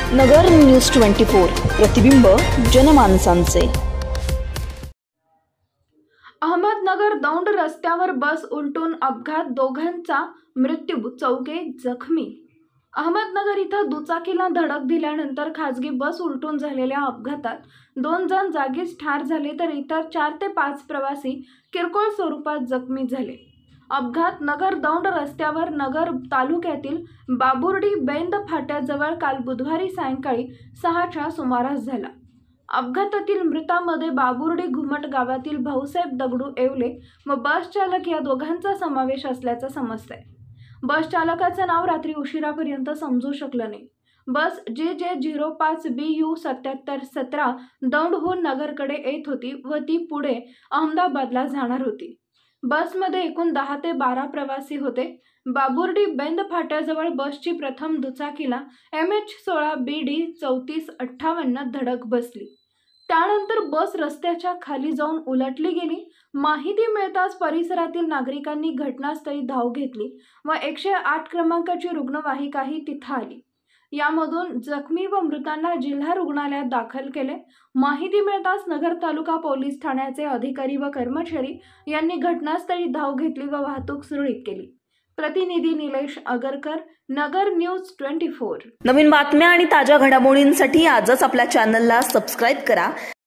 नगर news 24 प्रतिबिंब जनमानसांचे। अहमदनगर दौंड रस्त्यावर बस उलटून अपघात, दोघांचा मृत्यू, चौघे जखमी। अहमदनगर इथं दुचाकीला धडक दिल्यानंतर खासगी बस उलटून झालेल्या अपघातात 2 जण जागीच ठार झाले तर इतर 4 ते 5 प्रवासी किरकोळ स्वरूपात जखमी झाले। अपघात नगर दौंड रस्त्यावर नगर तालुक्यातील बाबुर्डी बेंद फाट्याजवळ काल बुधवारी सायंकाळी 6च्या सुमारास झाला। अपघातातील मृतांमध्ये बाबुर्डी घुमट गावातील भाऊसाहेब दगडू येवले व बस चालक या दोघांचा समावेश असल्याचं समजतंय। बस चालकाचं नाव रात्री उशिरापर्यंत समजू शकलं नाही। बस JJ05BU 7717 दौंडहून नगरकडे येत होती व ती पुढे अहमदाबादला जाणार होती। बसमध्ये एकूण 10 ते 12 प्रवासी होते। बाबुर्डी बेंद फाट्याजवळ बसची प्रथम दुचाकीला MH16BD 3458 धडक बसली। त्यानंतर बस रस्त्याच्या खाली जाऊन उलटली गेली। माहिती मिळताच परिसरातील नागरिकांनी घटनास्थळी धाव घेतली व 108 क्रमांकाची रुग्णवाहिकाही तिथं आली। यामधून जखमी व मृतांना जिल्हा रुग्णालयात दाखल केले। माहिती मिळताच नगर तालुका पोलीस ठाण्याचे अधिकारी व कर्मचारी यांनी घटनास्थळी धाव घेतली व वाहतूक सुरळीत केली। प्रतिनिधी निलेश अगरकर, नगर न्यूज 24। नवीन बातम्या आणि ताज्या घडामोडींसाठी आजच आपल्या चॅनलला सबस्क्राइब करा।